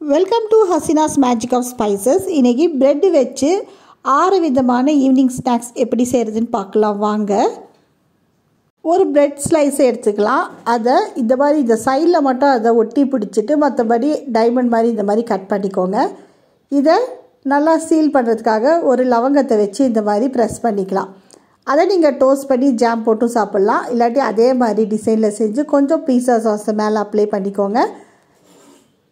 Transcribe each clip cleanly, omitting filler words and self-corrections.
Welcome to Hasina's magic of spices. இன்றைக்கி bread வச்சு 6 விதமான ஈவினிங் ஸ்நாக்ஸ் எப்படி செய்கிறதுன்னு பார்க்கலாம் வாங்க. ஒரு ப்ரெட் ஸ்லைஸை எடுத்துக்கலாம். அதை இந்த மாதிரி இந்த சைடில் மட்டும் அதை ஒட்டி பிடிச்சிட்டு மற்றபடி டைமண்ட் மாதிரி இந்த மாதிரி கட் பண்ணிக்கோங்க. இதை நல்லா சீல் பண்ணுறதுக்காக ஒரு லவங்கத்தை வச்சு இந்த மாதிரி ப்ரெஸ் பண்ணிக்கலாம். அதை நீங்கள் டோஸ்ட் பண்ணி ஜாம் போட்டும் சாப்பிட்லாம். இல்லாட்டி அதே மாதிரி டிசைனில் செஞ்சு கொஞ்சம் பீஸா சாஸை மேலே அப்ளை பண்ணிக்கோங்க.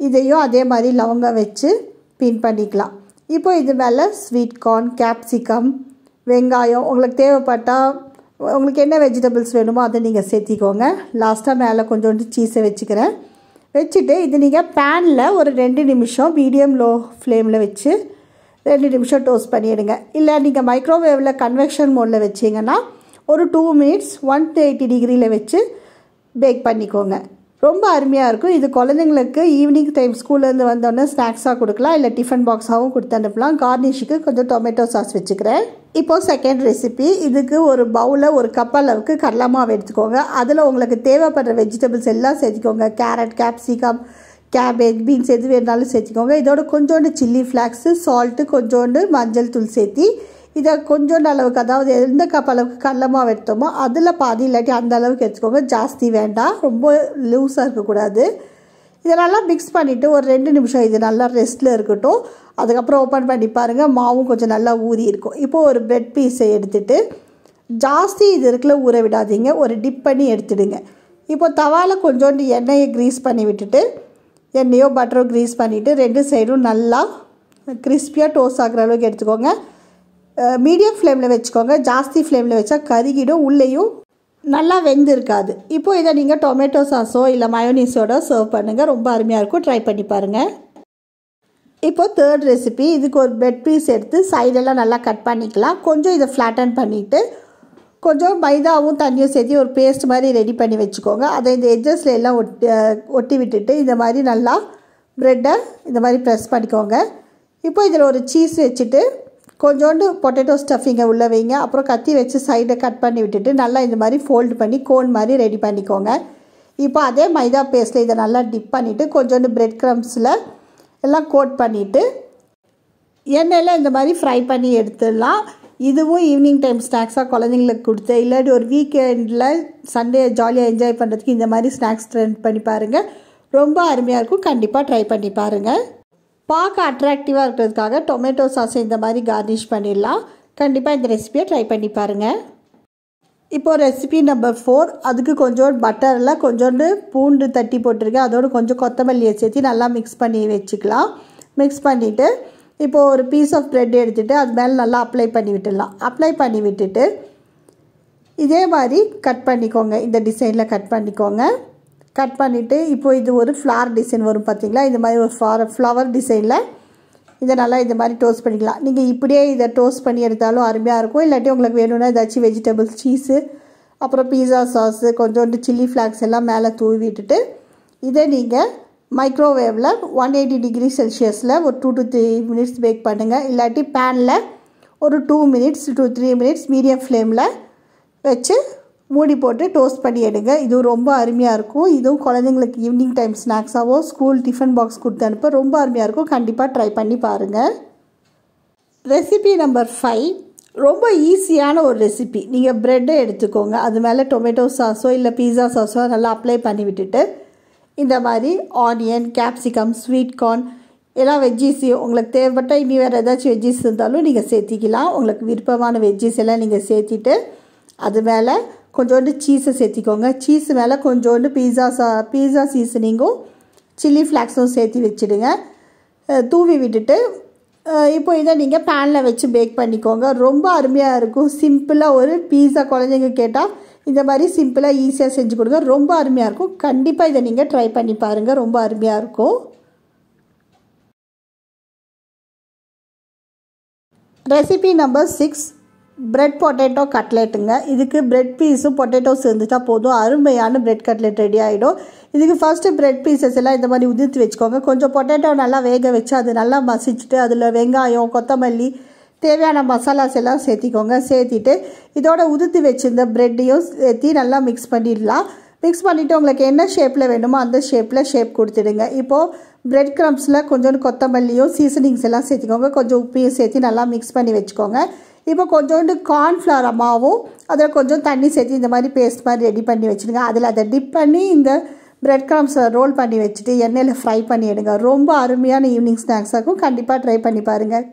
இதையும் அதே மாதிரி லவங்கம் வச்சு பின் பண்ணிக்கலாம். இப்போ இது மேலே ஸ்வீட் கார்ன், கேப்சிகம், வெங்காயம் உங்களுக்கு தேவைப்பட்டால் உங்களுக்கு என்ன வெஜிடபிள்ஸ் வேணுமோ அதை நீங்கள் சேர்த்திக்கோங்க. லாஸ்ட்டாக மேலே கொஞ்சோண்டு சீஸை வச்சுக்கிறேன். வச்சுட்டு இது நீங்கள் பேனில் ஒரு 2 நிமிஷம் மீடியம் லோ ஃப்ளேமில் வச்சு 2 நிமிஷம் டோஸ்ட் பண்ணிவிடுங்க. இல்லை நீங்கள் மைக்ரோவேவில் கன்வெக்ஷன் மோடில் வச்சிங்கன்னா ஒரு 2 மினிட்ஸ் 180 டிகிரியில் வச்சு பேக் பண்ணிக்கோங்க. ரொம்ப அருமையாக இருக்கும். இது குழந்தைங்களுக்கு ஈவினிங் டைம் ஸ்கூல்லேருந்து வந்தோடனே ஸ்நாக்ஸாக கொடுக்கலாம், இல்லை டிஃபன் பாக்ஸாகவும் கொடுத்து அனுப்பலாம். கார்னிஷுக்கு கொஞ்சம் டொமேட்டோ சாஸ் வச்சுக்கிறேன். இப்போது செகண்ட் ரெசிபி. இதுக்கு ஒரு பவுலில் ஒரு கப் அளவுக்கு கடலை மாவு எடுத்துக்கோங்க. அதில் உங்களுக்கு தேவைப்படுற வெஜிடபிள்ஸ் எல்லாம் சேர்த்துக்கோங்க. கேரட், கேப்சிகம், கேபேஜ், பீன்ஸ் எது வேணாலும் சேர்த்துக்கோங்க. இதோட கொஞ்சோண்டு சில்லி ஃப்ளாக்ஸு, சால்ட்டு, கொஞ்சோண்டு மஞ்சள் தூள் சேர்த்தி இதை கொஞ்சோண்டு அளவுக்கு, அதாவது எந்த கப் அளவுக்கு கடலை மாவு எடுத்தோமோ அதில் பாதி இல்லாட்டி அந்த அளவுக்கு எடுத்துக்கோங்க. ஜாஸ்தி வேண்டாம், ரொம்ப லூஸாக இருக்கக்கூடாது. இதை நல்லா மிக்ஸ் பண்ணிவிட்டு ஒரு 2 நிமிஷம் இது நல்லா ரெஸ்ட்டில் இருக்கட்டும். அதுக்கப்புறம் ஓப்பன் பண்ணி பாருங்கள், மாவும் கொஞ்சம் நல்லா ஊறி இருக்கும். இப்போது ஒரு ப்ரெட் பீஸை எடுத்துகிட்டு ஜாஸ்தி இது இருக்குல்ல ஊற விடாதீங்க, ஒரு டிப் பண்ணி எடுத்துடுங்க. இப்போ தவாவில் கொஞ்சோண்டு எண்ணெயை க்ரீஸ் பண்ணி விட்டுட்டு, எண்ணெயோ பட்டரோ க்ரீஸ் பண்ணிவிட்டு 2 சைடும் நல்லா கிறிஸ்பியாக டோஸ்ட் ஆகிற அளவுக்கு எடுத்துக்கோங்க. மீடியம் ஃப்ளேமில் வச்சுக்கோங்க. ஜாஸ்தி ஃப்ளேமில் வச்சா கருகிடும், உள்ளேயும் நல்லா வெந்து இருக்காது. இப்போது இதை நீங்கள் டொமேட்டோ சாஸோ இல்லை மயோனீஸோட சர்வ் பண்ணுங்கள். ரொம்ப அருமையாக இருக்கும், ட்ரை பண்ணி பாருங்கள். இப்போது தேர்ட் ரெசிபி. இதுக்கு ஒரு ப்ரெட் பீஸ் எடுத்து சைடெல்லாம் நல்லா கட் பண்ணிக்கலாம். கொஞ்சம் இதை ஃப்ளாட்டன் பண்ணிவிட்டு கொஞ்சம் மைதாவும் தண்ணியும் சேர்த்து ஒரு பேஸ்ட் மாதிரி ரெடி பண்ணி வச்சுக்கோங்க. அதை இந்த எட்ஜஸில் எல்லாம் ஒட்டி விட்டுட்டு இந்த மாதிரி நல்லா ப்ரெட்டை இந்த மாதிரி ப்ரெஸ் பண்ணிக்கோங்க. இப்போ இதில் ஒரு சீஸ் வச்சுட்டு கொஞ்சோண்டு பொட்டேட்டோ ஸ்டஃபிங்கை உள்ளே வைங்க. அப்புறம் கத்தி வச்சு சைடை கட் பண்ணி விட்டுட்டு நல்லா இந்த மாதிரி ஃபோல்டு பண்ணி கோன் மாதிரி ரெடி பண்ணிக்கோங்க. இப்போ அதே மைதா பேஸ்ட்டில் இதை நல்லா டிப் பண்ணிவிட்டு கொஞ்சோண்டு ப்ரெட் க்ரம்ஸில் எல்லாம் கோட் பண்ணிவிட்டு எண்ணெயில் இந்த மாதிரி ஃப்ரை பண்ணி எடுத்துடலாம். இதுவும் ஈவினிங் டைம் ஸ்நாக்ஸாக குழந்தைங்களுக்கு கொடுத்து, இல்லாட்டி ஒரு வீக்கெண்டில் சண்டே ஜாலியாக என்ஜாய் பண்ணுறதுக்கு இந்த மாதிரி ஸ்நாக்ஸ் ட்ரை பண்ணி பாருங்கள். ரொம்ப அருமையாக இருக்கும், கண்டிப்பாக ட்ரை பண்ணி பாருங்கள். பார்க்க அட்ராக்டிவாக இருக்கிறதுக்காக டொமேட்டோ சாஸை இந்த மாதிரி கார்னிஷ் பண்ணிடலாம். கண்டிப்பாக இந்த ரெசிபியை ட்ரை பண்ணி பாருங்கள். இப்போது ரெசிபி நம்பர் 4. அதுக்கு கொஞ்சோண்டு பட்டரில் கொஞ்சோண்டு பூண்டு தட்டி போட்டிருக்கேன். அதோடு கொஞ்சம் கொத்தமல்லியை சேர்த்து நல்லா மிக்ஸ் பண்ணி வச்சுக்கலாம். மிக்ஸ் பண்ணிவிட்டு இப்போது ஒரு பீஸ் ஆஃப் ப்ரெட் எடுத்துகிட்டு அது மேலே நல்லா அப்ளை பண்ணி விட்டுடலாம். அப்ளை பண்ணி விட்டுட்டு இதே மாதிரி கட் பண்ணிக்கோங்க. இந்த டிசைனில் கட் பண்ணிக்கோங்க. கட் பண்ணிவிட்டு இப்போது இது ஒரு ஃப்ளவர் டிசைன் வரும் பார்த்தீங்களா, இந்த மாதிரி ஒரு ஃப்ளவர் டிசைனில் இதை நல்லா இந்த மாதிரி டோஸ்ட் பண்ணிக்கலாம். நீங்கள் இப்படியே இதை டோஸ்ட் பண்ணி எடுத்தாலும் அருமையாக இருக்கும். இல்லாட்டி உங்களுக்கு வேணும்னா ஏதாச்சும் வெஜிடபிள்ஸ், சீஸு, அப்புறம் பீஸா சாஸு, கொஞ்சோண்டு சில்லி ஃப்ளாக்ஸ் எல்லாம் மேலே தூவி விட்டுட்டு இதை நீங்கள் மைக்ரோவேவில் 180 டிகிரி செல்சியஸில் ஒரு 2 to 3 மினிட்ஸ் பேக் பண்ணுங்கள். இல்லாட்டி பேனில் ஒரு 2 மினிட்ஸ் to 3 மினிட்ஸ் மீடியம் ஃப்ளேமில் வச்சு மூடி போட்டு டோஸ்ட் பண்ணி எடுங்க. இது ரொம்ப அருமையாக இருக்கும். இதுவும் குழந்தைங்களுக்கு ஈவினிங் டைம் ஸ்நாக்ஸாவோ ஸ்கூல் டிஃபன் பாக்ஸ் கொடுத்து அனுப்ப ரொம்ப அருமையாக இருக்கும். கண்டிப்பாக ட்ரை பண்ணி பாருங்கள். Recipe number 5. ரொம்ப ஈஸியான ஒரு ரெசிபி. நீங்கள் ப்ரெட்டை எடுத்துக்கோங்க. அது மேலே டொமேட்டோ சாஸோ இல்லை பீஸா சாஸோ நல்லா அப்ளை பண்ணி விட்டுட்டு இந்த மாதிரி ஆனியன், கேப்சிகம், ஸ்வீட் கார்ன் எல்லாம் வெஜ்ஜீஸையும் உங்களுக்கு தேவைப்பட்ட இனி வேறு ஏதாச்சும் வெஜ்ஜீஸ் இருந்தாலும் நீங்கள் சேர்த்திக்கலாம். உங்களுக்கு விருப்பமான வெஜ்ஜீஸ் எல்லாம் நீங்கள் சேர்த்திட்டு அது மேலே கொஞ்சோண்டு சீஸை சேர்த்திக்கோங்க. சீஸ் மேலே கொஞ்சோண்டு பீஸா சீசனிங்கும் சில்லி ஃப்ளாக்ஸும் சேர்த்து வச்சுடுங்க. தூவி விட்டுட்டு இப்போ இதை நீங்கள் பேனில் வச்சு பேக் பண்ணிக்கோங்க. ரொம்ப அருமையாக இருக்கும். சிம்பிளாக ஒரு பீஸா குழந்தைங்க கேட்டால் இந்த மாதிரி சிம்பிளாக ஈஸியாக செஞ்சு கொடுங்க. ரொம்ப அருமையாக இருக்கும். கண்டிப்பாக இதை நீங்கள் ட்ரை பண்ணி பாருங்கள். ரொம்ப அருமையாக இருக்கும். Recipe number 6. ப்ரெட் பொட்டேட்டோ கட்லெட்டுங்க. இதுக்கு ப்ரெட் பீஸும் பொட்டேட்டோஸ் இருந்துட்டால் போதும், அருமையான ப்ரெட் கட்லெட் ரெடி ஆகிடும். இதுக்கு ஃபஸ்ட்டு ப்ரெட் பீசஸ் எல்லாம் இந்த மாதிரி உதிர்த்து வச்சுக்கோங்க. கொஞ்சம் பொட்டேட்டோ நல்லா வேக வச்சு அது நல்லா மசிச்சுட்டு அதில் வெங்காயம், கொத்தமல்லி, தேவையான மசாலாஸ் எல்லாம் சேர்த்திக்கோங்க. சேர்த்திட்டு இதோட உதிர்த்து வச்சுருந்த ப்ரெட்டையும் சேர்த்தி நல்லா மிக்ஸ் பண்ணிடலாம். மிக்ஸ் பண்ணிவிட்டு உங்களுக்கு என்ன ஷேப்பில் வேணுமோ அந்த ஷேப் கொடுத்துடுங்க. இப்போது பிரெட் க்ரம்ஸில் கொஞ்சோண்டு கொத்தமல்லியும் சீசனிங்ஸ் எல்லாம் சேர்த்துக்கோங்க. கொஞ்சம் உப்பையும் சேர்த்து நல்லா மிக்ஸ் பண்ணி வச்சுக்கோங்க. இப்போ கொஞ்சோண்டு கார்ன்ஃப்ளவர் மாவும் அதில் கொஞ்சம் தண்ணி சேர்த்து இந்த மாதிரி பேஸ்ட் மாதிரி ரெடி பண்ணி வச்சுடுங்க. அதில் அதை டிப் பண்ணி இந்த பிரெட் க்ரம்ஸை ரோல் பண்ணி வச்சுட்டு எண்ணெயில் ஃப்ரை பண்ணி எடுங்க. ரொம்ப அருமையான ஈவினிங் ஸ்நாக்ஸாக இருக்கும். கண்டிப்பாக ட்ரை பண்ணி பாருங்கள்.